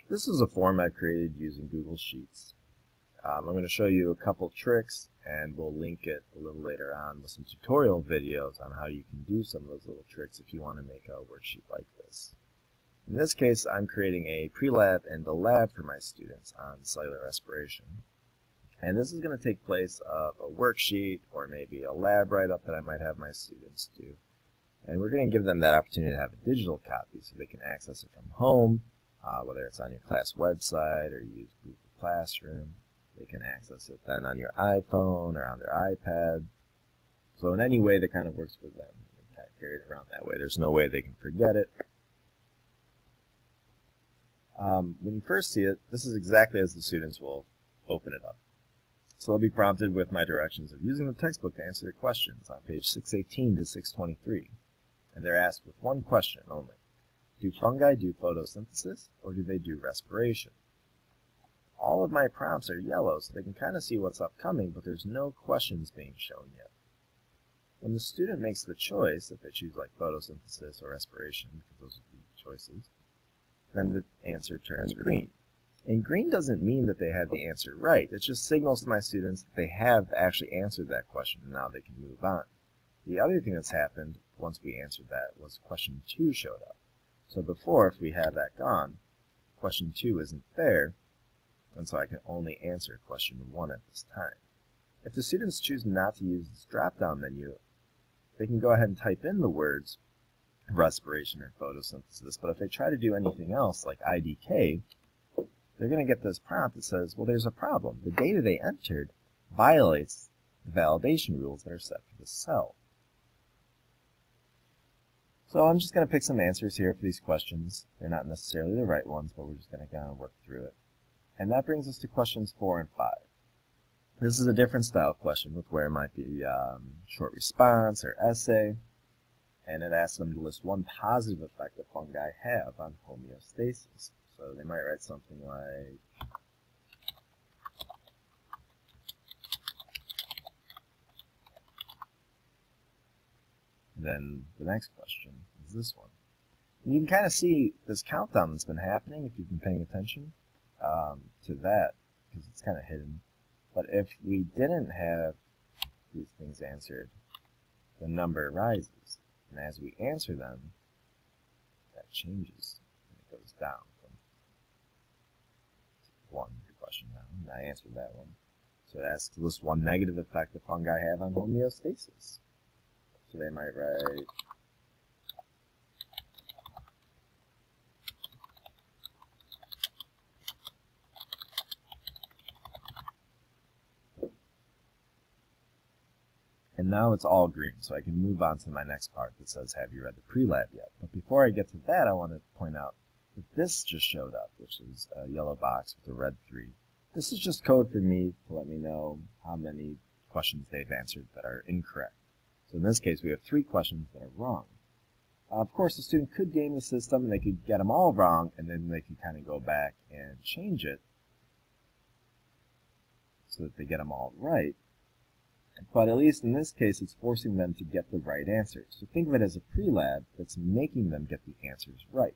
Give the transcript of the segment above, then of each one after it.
This is a form I created using Google Sheets. I'm going to show you a couple tricks, and we'll link it a little later on with some tutorial videos on how you can do some of those little tricks if you want to make a worksheet like this. In this case, I'm creating a pre-lab and a lab for my students on cellular respiration. And this is going to take place of a worksheet or maybe a lab write-up that I might have my students do. And we're going to give them that opportunity to have a digital copy so they can access it from home, whether it's on your class website or use Google Classroom. They can access it then on your iPhone or on their iPad. So in any way that kind of works for them, they can kind of carry it around that way. There's no way they can forget it. When you first see it, this is exactly as the students will open it up. So they'll be prompted with my directions of using the textbook to answer their questions on page 618 to 623. And they're asked with one question only. Do fungi do photosynthesis, or do they do respiration? All of my prompts are yellow, so they can kind of see what's upcoming, but there's no questions being shown yet. When the student makes the choice, if they choose like photosynthesis or respiration, because those would be choices, then the answer turns green. And green doesn't mean that they had the answer right. It just signals to my students that they have actually answered that question, and now they can move on. The other thing that's happened once we answered that was question 2 showed up. So before, if we had that gone, question 2 isn't there, and so I can only answer question 1 at this time. If the students choose not to use this drop-down menu, they can go ahead and type in the words respiration or photosynthesis, but if they try to do anything else like IDK, they're going to get this prompt that says, well, there's a problem. The data they entered violates the validation rules that are set for the cell. So I'm just going to pick some answers here for these questions. They're not necessarily the right ones, but we're just going to kind of work through it. And that brings us to questions 4 and 5. This is a different style question with where it might be short response or essay. And it asks them to list one positive effect that fungi have on homeostasis. So they might write something like, then the next question is this one. And you can kind of see this countdown that's been happening if you've been paying attention to that, because it's kind of hidden. But if we didn't have these things answered, the number rises. And as we answer them, that changes and it goes down. 1 question now, and I answered that one. So it asks to list one negative effect that fungi have on homeostasis. So they might write, and now it's all green, so I can move on to my next part that says, have you read the pre-lab yet? But before I get to that, I want to point out that this just showed up, which is a yellow box with a red 3. This is just code for me to let me know how many questions they've answered that are incorrect. So in this case, we have 3 questions that are wrong. Of course, the student could game the system, and they could get them all wrong, and then they could kind of go back and change it so that they get them all right. But at least in this case, it's forcing them to get the right answer. So think of it as a pre-lab that's making them get the answers right.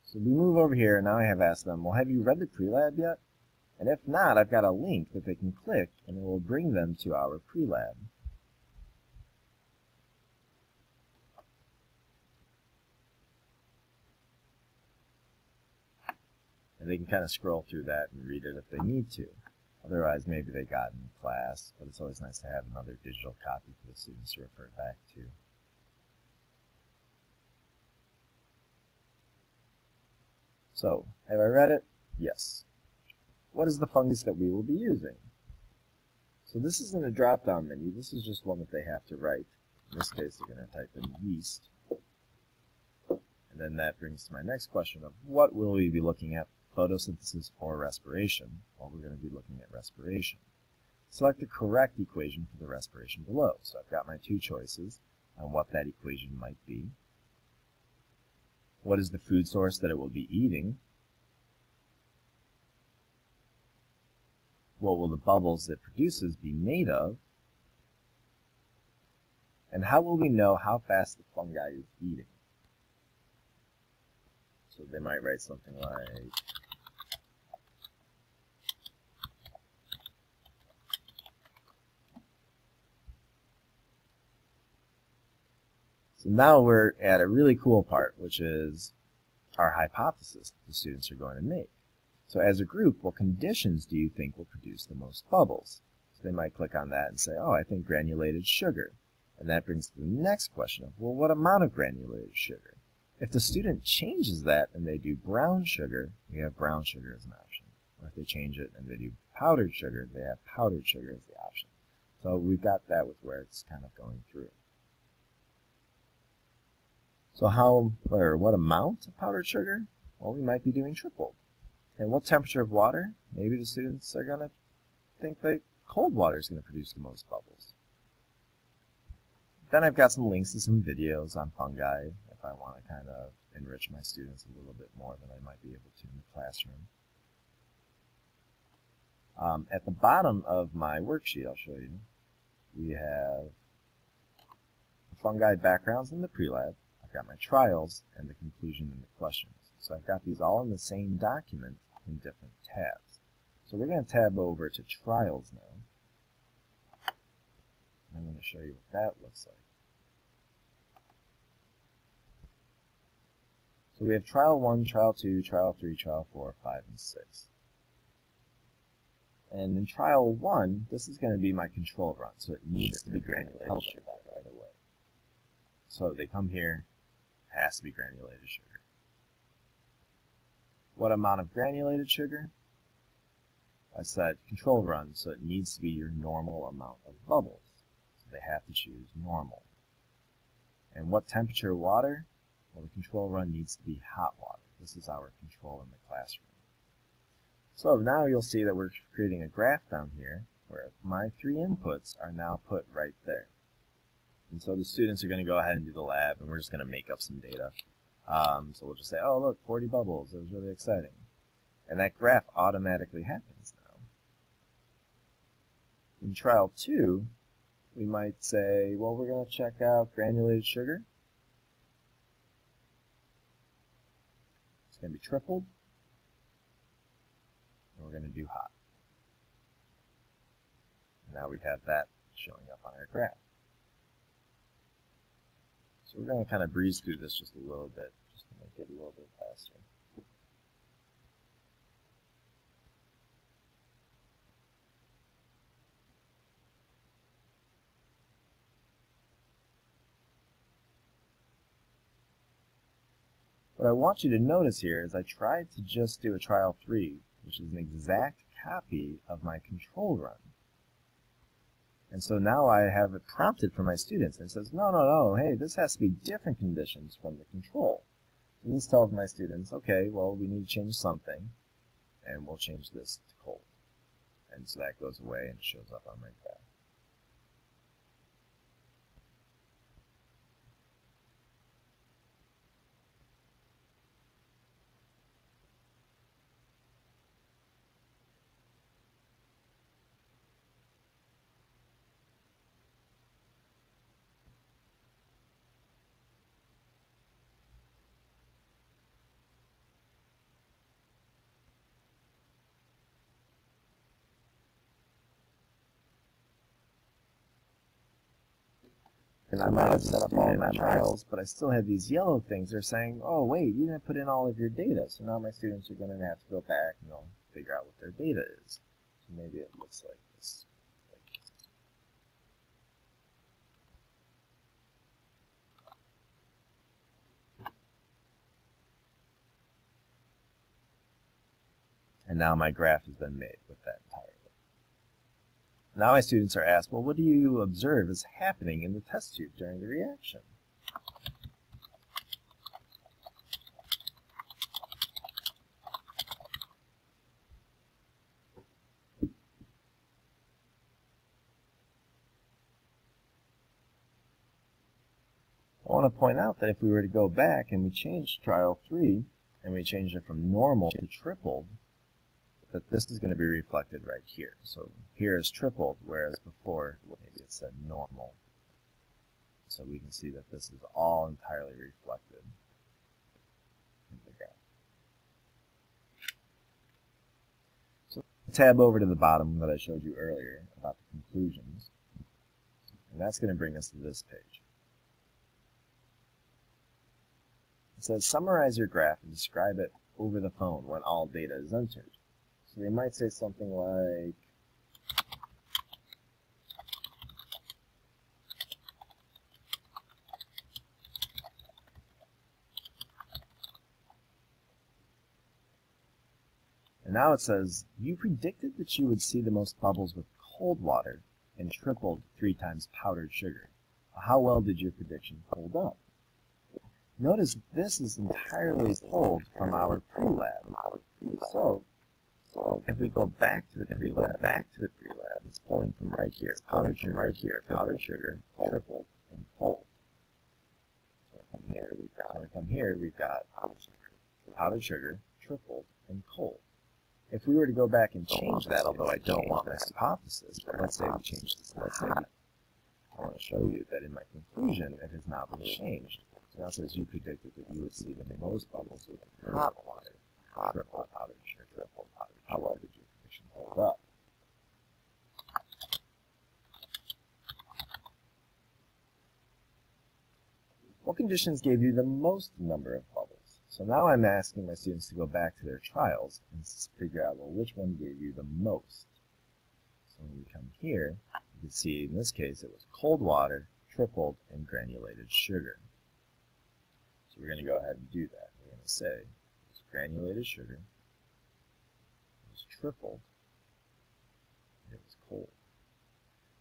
So we move over here, and now I have asked them, well, have you read the pre-lab yet? And if not, I've got a link that they can click, and it will bring them to our pre-lab. And they can kind of scroll through that and read it if they need to. Otherwise, maybe they got in class, but it's always nice to have another digital copy for the students to refer back to. So, have I read it? Yes. What is the fungus that we will be using? So this isn't a drop-down menu. This is just one that they have to write. In this case, they're going to type in yeast. And then that brings to my next question of what will we be looking at, photosynthesis or respiration? Well, we're going to be looking at respiration. Select the correct equation for the respiration below. So I've got my 2 choices on what that equation might be. What is the food source that it will be eating? What will the bubbles it produces be made of? And how will we know how fast the fungi is eating? So they might write something like, so now we're at a really cool part, which is our hypothesis the students are going to make. So as a group, what conditions do you think will produce the most bubbles? So they might click on that and say, oh, I think granulated sugar. And that brings to the next question of, well, what amount of granulated sugar? If the student changes that and they do brown sugar, we have brown sugar as an option. Or if they change it and they do powdered sugar, they have powdered sugar as the option. So we've got that with where it's kind of going through. So what amount of powdered sugar? Well, we might be doing tripled. And what temperature of water? Maybe the students are going to think that cold water is going to produce the most bubbles. Then I've got some links to some videos on fungi if I want to kind of enrich my students a little bit more than I might be able to in the classroom. At the bottom of my worksheet, I'll show you, we have fungi backgrounds in the pre-lab. I've got my trials and the conclusion and the questions. So I've got these all in the same document in different tabs. So we're going to tab over to trials now. I'm going to show you what that looks like. So we have trial 1, trial 2, trial 3, trial 4, 5, and 6. And in trial 1, this is going to be my control run, so it needs to be granulated sugar right away. So they come here, has to be granulated sugar. What amount of granulated sugar? I said control run, so it needs to be your normal amount of bubbles. So they have to choose normal. And what temperature water? Well, the control run needs to be hot water. This is our control in the classroom. So now you'll see that we're creating a graph down here where my 3 inputs are now put right there. And so the students are going to go ahead and do the lab, and we're just going to make up some data. So we'll just say, oh, look, 40 bubbles. It was really exciting. And that graph automatically happens now. In trial 2, we might say, well, we're going to check out granulated sugar. It's going to be tripled. And we're going to do hot. And now we have that showing up on our graph. So we're going to kind of breeze through this just a little bit, just to make it a little bit faster. What I want you to notice here is I tried to just do a trial 3, which is an exact copy of my control run. And so now I have it prompted for my students, and it says, no, hey, this has to be different conditions from the control. And this tells my students, okay, well, we need to change something, and we'll change this to cold. And so that goes away and shows up on my graph. And I might have set up all my trials, but I still have these yellow things. They're saying, oh, wait, you didn't put in all of your data. So now my students are going to have to go back and they'll figure out what their data is. So maybe it looks like this. And now my graph has been made with that entirely. Now my students are asked, well, what do you observe is happening in the test tube during the reaction? I want to point out that if we were to go back and we change trial 3, and we change it from normal to tripled, that this is going to be reflected right here. So here is tripled, whereas before, well, maybe it said normal. So we can see that this is all entirely reflected in the graph. tab over to the bottom that I showed you earlier about the conclusions, and that's going to bring us to this page. It says, summarize your graph and describe it over the phone when all data is entered. So they might say something like, and now it says, you predicted that you would see the most bubbles with cold water and tripled 3 times powdered sugar. How well did your prediction hold up? Notice this is entirely pulled from our pre-lab. So if we go back to the pre-lab, it's pulling from right here, powdered sugar, tripled, and cold. So from here, we've got powdered sugar, tripled, and cold. If we were to go back and change that, although I don't want this hypothesis, but let's say we change this, I want to show you that in my conclusion, it has now been changed. So now it says you predicted that you would see the most bubbles with hot water, triple powdered sugar, triple powdered sugar. How well did your prediction hold up? What conditions gave you the most number of bubbles? So now I'm asking my students to go back to their trials and figure out, well, which one gave you the most? So when we come here, you can see in this case it was cold water, tripled, and granulated sugar. So we're going to go ahead and do that. We're going to say it was granulated sugar, it was tripled, and it was cold.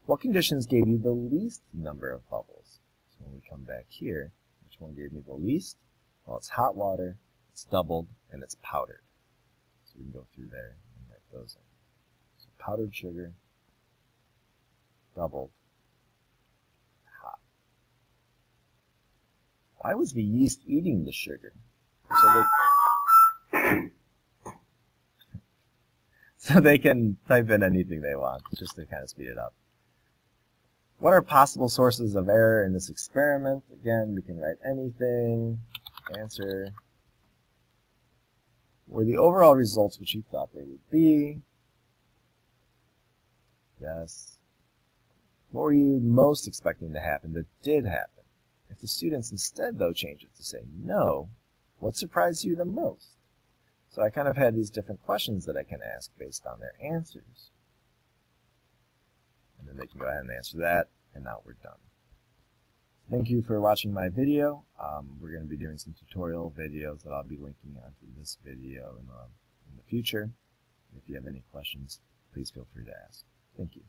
What conditions gave you the least number of bubbles? So when we come back here, which one gave me the least? Well, it's hot water, it's doubled, and it's powdered. So we can go through there and write those in. So powdered sugar, doubled, hot. Why was the yeast eating the sugar? So they can type in anything they want, just to kind of speed it up. What are possible sources of error in this experiment? Again, we can write anything. Answer. Were the overall results what you thought they would be? Yes. What were you most expecting to happen that did happen? If the students instead, though, change it to say no, what surprised you the most? So I kind of had these different questions that I can ask based on their answers. And then they can go ahead and answer that, and now we're done. Thank you for watching my video. We're going to be doing some tutorial videos that I'll be linking onto this video in the future. If you have any questions, please feel free to ask. Thank you.